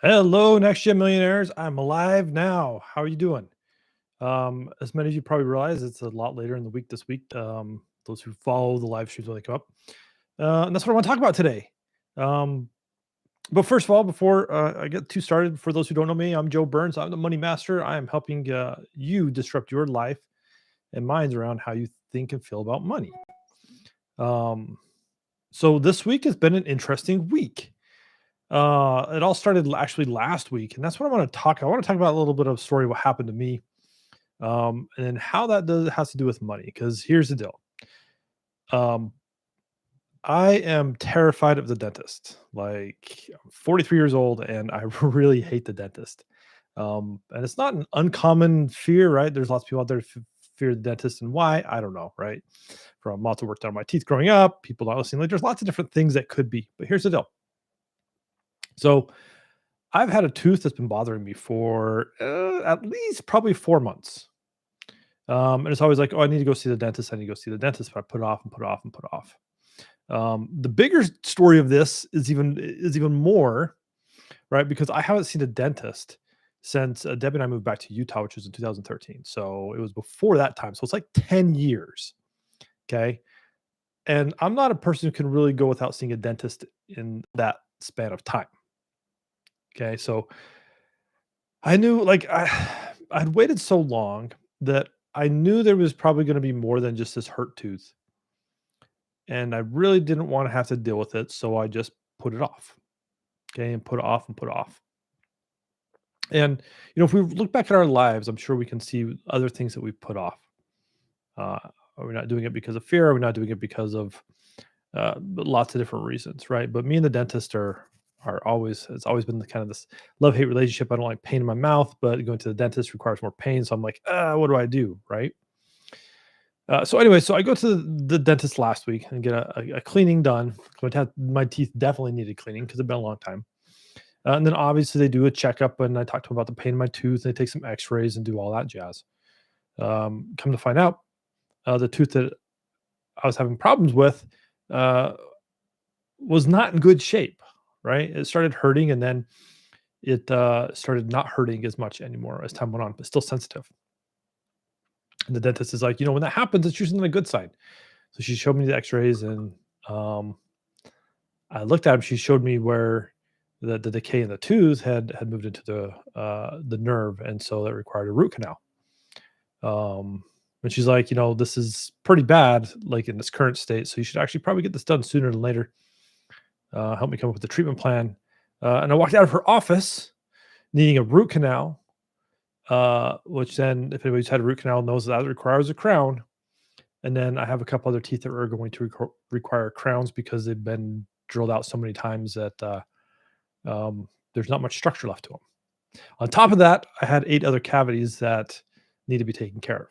Hello, next gen millionaires. I'm alive now. How are you doing? As many as you probably realize, it's a lot later in the week this week. Those who follow the live streams when they come up, and that's what I want to talk about today. Um, but first of all, before I get too started, for those who don't know me, I'm Joe Burns. I'm the Money Master. I am helping you disrupt your life and minds around how you think and feel about money. Um, so this week has been an interesting week. It all started actually last week, and that's what I want to talk about a little bit of a story what happened to me, and then how that has to do with money. Because here's the deal: um, I am terrified of the dentist. Like, I'm 43 years old, and I really hate the dentist. And it's not an uncommon fear, right? There's lots of people out there who fear the dentist, and why? I don't know, right? From lots of work done on my teeth growing up, people not listening. Like, there's lots of different things that could be. But here's the deal: so I've had a tooth that's been bothering me for at least probably 4 months. And it's always like, oh, I need to go see the dentist. I need to go see the dentist. But I put it off and put it off and put it off. The bigger story of this is even more right because I haven't seen a dentist since Debbie and I moved back to Utah, which was in 2013. So it was before that time. So it's like 10 years. Okay. And I'm not a person who can really go without seeing a dentist in that span of time. Okay. So I knew like I'd waited so long that I knew there was probably going to be more than just this hurt tooth. And I really didn't want to have to deal with it. So I just put it off. Okay. And put it off and put it off. And, if we look back at our lives, I'm sure we can see other things that we've put off. Uh, are we not doing it because of fear? Are we not doing it because of lots of different reasons? Right. But me and the dentist are always, it's always been the kind of this love hate relationship. I don't like pain in my mouth, but going to the dentist requires more pain. So I'm like, what do I do? Right. So anyway, so I go to the dentist last week and get a cleaning done. My teeth definitely needed cleaning because it's been a long time. And then obviously they do a checkup, and I talk to them about the pain in my tooth. They take some X-rays and do all that jazz. Come to find out, the tooth that I was having problems with uh, was not in good shape. Right, it started hurting, and then it started not hurting as much anymore as time went on, but still sensitive. And the dentist is like, when that happens, it's usually not a good sign. So she showed me the X-rays, and um, I looked at them. She showed me where the decay in the tooth had moved into the nerve, and so that required a root canal. And she's like, this is pretty bad, like in this current state. So you should actually probably get this done sooner than later. Help me come up with a treatment plan. And I walked out of her office needing a root canal, which then, if anybody's had a root canal, knows that requires a crown. And then I have a couple other teeth that are going to require crowns because they've been drilled out so many times that there's not much structure left to them. On top of that, I had 8 other cavities that need to be taken care of.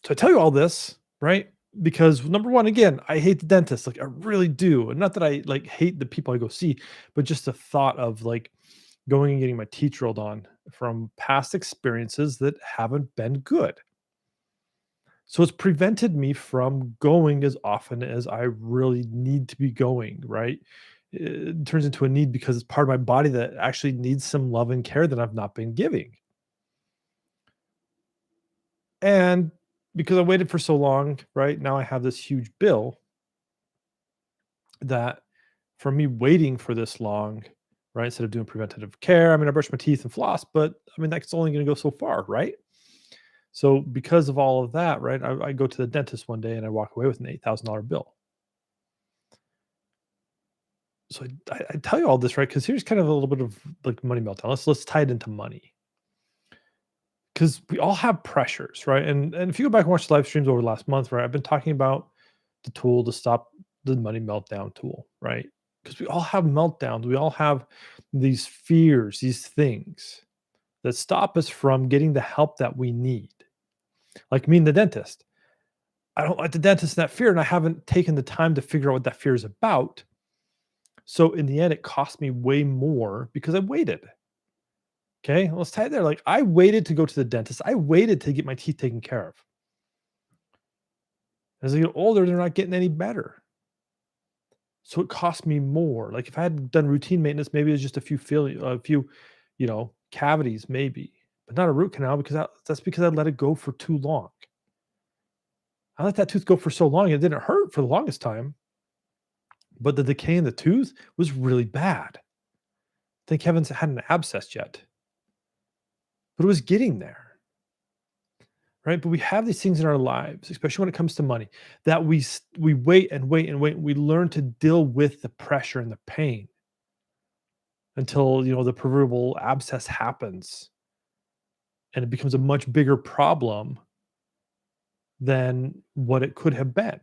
So I tell you all this, right? Because number one, again, I hate the dentist. Like, I really do. And not that I like hate the people I go see, but just the thought of like going and getting my teeth drilled on from past experiences that haven't been good. So it's prevented me from going as often as I really need to be going, right? It turns into a need because it's part of my body that actually needs some love and care that I've not been giving. And because I waited for so long, right? Now I have this huge bill that for me waiting for this long, right? Instead of doing preventative care, I mean, I brush my teeth and floss, but I mean, that's only going to go so far, right? So because of all of that, right? I go to the dentist one day and I walk away with an $8,000 bill. So I tell you all this, right? Because here's kind of a little bit of like money meltdown. Let's tie it into money because we all have pressures, right? And if you go back and watch the live streams over the last month, right, I've been talking about the tool to stop the money meltdown tool, right? Because we all have meltdowns. We all have these fears, these things that stop us from getting the help that we need. Like me and the dentist. I don't like the dentist and that fear, and I haven't taken the time to figure out what that fear is about. So in the end, it cost me way more because I waited. Okay, let's tie it there. Like, I waited to go to the dentist. I waited to get my teeth taken care of. As I get older, they're not getting any better. So it cost me more. Like if I had done routine maintenance, maybe it's just a few, cavities, maybe, but not a root canal because that's because I let it go for too long. I let that tooth go for so long, it didn't hurt for the longest time, but the decay in the tooth was really bad. Thank heavens it hadn't abscessed yet, but it was getting there, right? But we have these things in our lives, especially when it comes to money, that we wait and wait and wait. We learn to deal with the pressure and the pain until the proverbial abscess happens, and it becomes a much bigger problem than what it could have been.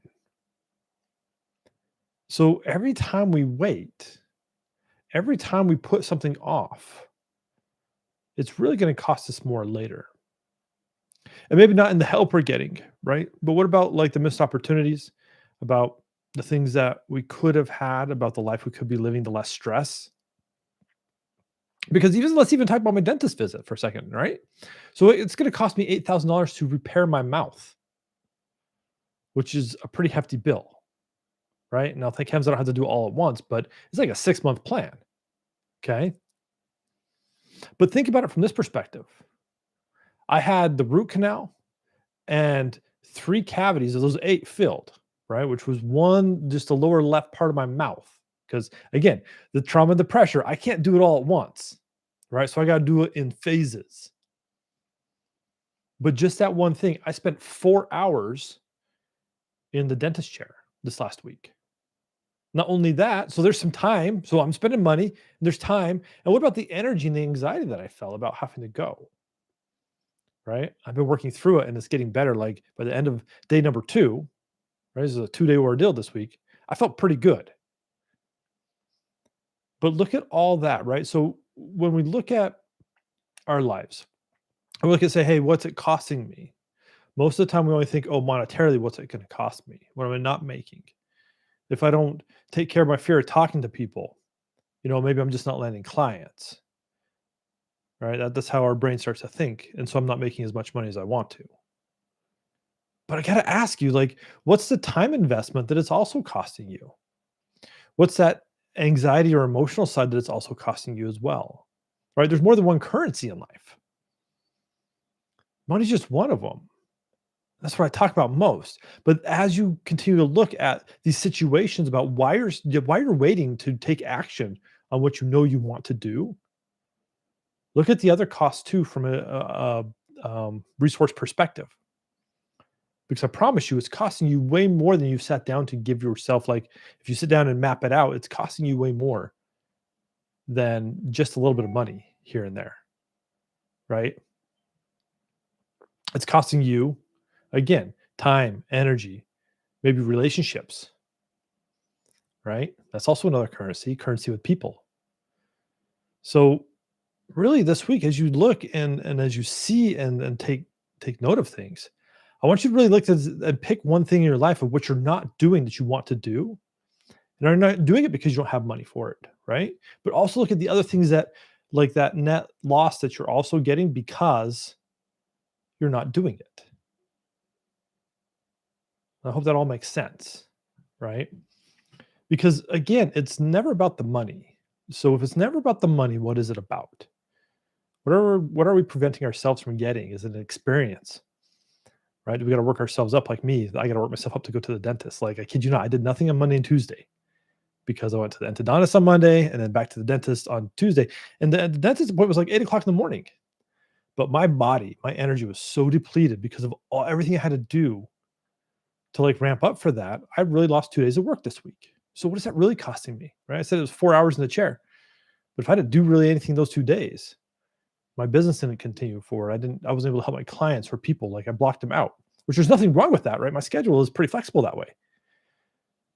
So every time we wait, every time we put something off, it's really going to cost us more later. And maybe not in the help we're getting, right? But what about like the missed opportunities, about the things that we could have had, about the life we could be living, the less stress? Because even let's even talk about my dentist visit for a second, right? So it's going to cost me $8,000 to repair my mouth, which is a pretty hefty bill, right? Now, thank heavens I don't have to do it all at once, but it's like a 6-month plan. Okay. But think about it from this perspective. I had the root canal and 3 cavities of those 8 filled, right? Which was one, just the lower left part of my mouth. Because again, the trauma, the pressure, I can't do it all at once, right? So I got to do it in phases. But just that one thing, I spent 4 hours in the dentist chair this last week. Not only that, so there's some time. So I'm spending money, and there's time. And what about the energy and the anxiety that I felt about having to go? Right? I've been working through it and it's getting better. Like by the end of day number 2, right? This is a 2-day ordeal this week. I felt pretty good. But look at all that, right? So when we look at our lives, and we look and say, hey, what's it costing me? Most of the time we only think, oh, monetarily, what's it going to cost me? What am I not making? If I don't take care of my fear of talking to people, maybe I'm just not landing clients, right? That's how our brain starts to think. And so I'm not making as much money as I want to. But I got to ask you, like, what's the time investment that it's also costing you? What's that anxiety or emotional side that it's also costing you as well? Right? There's more than one currency in life. Money's just one of them. That's what I talk about most. But as you continue to look at these situations about why you're waiting to take action on what you want to do, look at the other costs too from a resource perspective. Because I promise you, it's costing you way more than you've sat down to give yourself. Like if you sit down and map it out, it's costing you way more than just a little bit of money here and there, right? It's costing you, again, time, energy, maybe relationships, right? That's also another currency with people. So really this week, as you look and as you see and take note of things, I want you to really look at and pick one thing in your life of what you're not doing that you want to do. And are not doing it because you don't have money for it, right? But also look at the other things that, like that net loss that you're also getting because you're not doing it. I hope that all makes sense, right? Because again, it's never about the money. So if it's never about the money, what is it about? What are we preventing ourselves from getting? Is it an experience? Right? We got to work ourselves up like me. I got to work myself up to go to the dentist. Like I kid you not, I did nothing on Monday and Tuesday because I went to the endodontist on Monday and then back to the dentist on Tuesday. And the dentist appointment was like 8 o'clock in the morning. But my body, my energy was so depleted because of everything I had to do to like ramp up for that. I really lost 2 days of work this week. So what is that really costing me? Right? I said it was 4 hours in the chair. But if I didn't do really anything those 2 days, my business didn't continue forward. I wasn't able to help my clients or people. Like I blocked them out, which there's nothing wrong with that, right? My schedule is pretty flexible that way.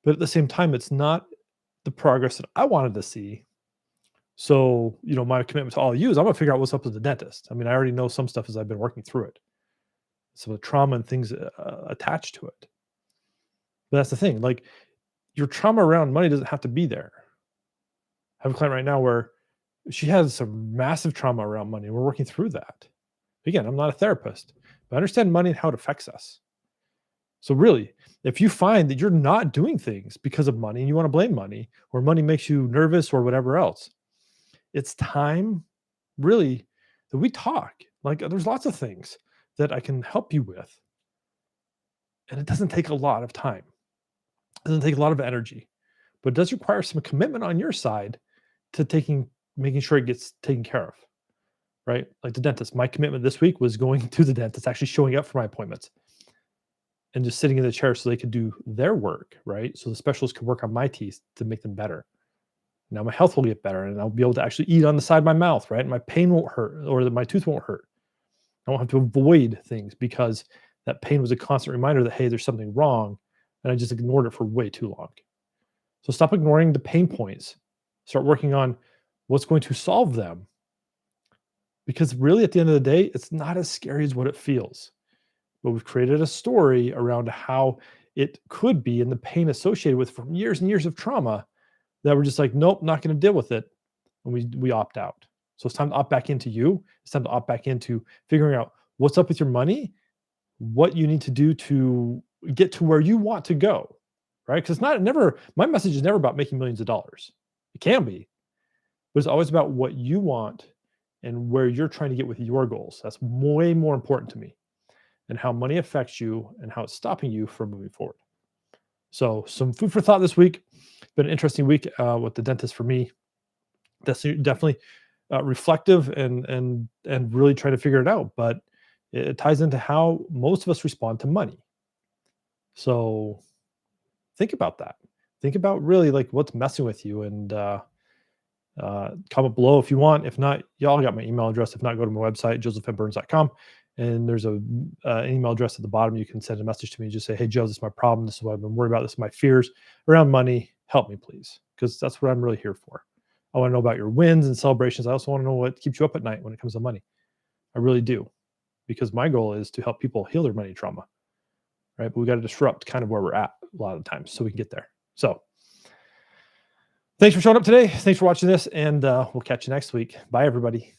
But at the same time, it's not the progress that I wanted to see. So, my commitment to all of you is I'm gonna figure out what's up with the dentist. I mean, I already know some stuff as I've been working through it. Some of the trauma and things attached to it. But that's the thing. Like your trauma around money doesn't have to be there. I have a client right now where she has some massive trauma around money. We're working through that. Again, I'm not a therapist, but I understand money and how it affects us. So really, if you find that you're not doing things because of money and you want to blame money, or money makes you nervous or whatever else, it's time really that we talk. Like there's lots of things that I can help you with, and it doesn't take a lot of time. It doesn't take a lot of energy, but it does require some commitment on your side to making sure it gets taken care of, right? Like the dentist, my commitment this week was going to the dentist, actually showing up for my appointments and just sitting in the chair so they could do their work, right? So the specialist could work on my teeth to make them better. Now my health will get better and I'll be able to actually eat on the side of my mouth, right? My pain won't hurt or that my tooth won't hurt. I won't have to avoid things because that pain was a constant reminder that, hey, there's something wrong. And I just ignored it for way too long. So stop ignoring the pain points. Start working on what's going to solve them. Because really, at the end of the day, it's not as scary as what it feels. But we've created a story around how it could be and the pain associated with from years and years of trauma that we're just like, nope, not going to deal with it. And we opt out. So it's time to opt back into you. It's time to opt back into figuring out what's up with your money, what you need to do to get to where you want to go, right? Because my message is never about making millions of dollars. It can be, but it's always about what you want and where you're trying to get with your goals. That's way more important to me, and how money affects you and how it's stopping you from moving forward. So some food for thought this week. Been an interesting week with the dentist for me. That's definitely reflective and really trying to figure it out. But it ties into how most of us respond to money. So think about that. Think about really like what's messing with you, and comment below if you want. If not, y'all got my email address. If not, go to my website, josephmburns.com. And there's an email address at the bottom. You can send a message to me. Just say, hey, Joe, this is my problem. This is what I've been worried about. This is my fears around money. Help me, please. Because that's what I'm really here for. I want to know about your wins and celebrations. I also want to know what keeps you up at night when it comes to money. I really do. Because my goal is to help people heal their money trauma. Right. But we got to disrupt kind of where we're at a lot of the times so we can get there. So thanks for showing up today. Thanks for watching this. And we'll catch you next week. Bye, everybody.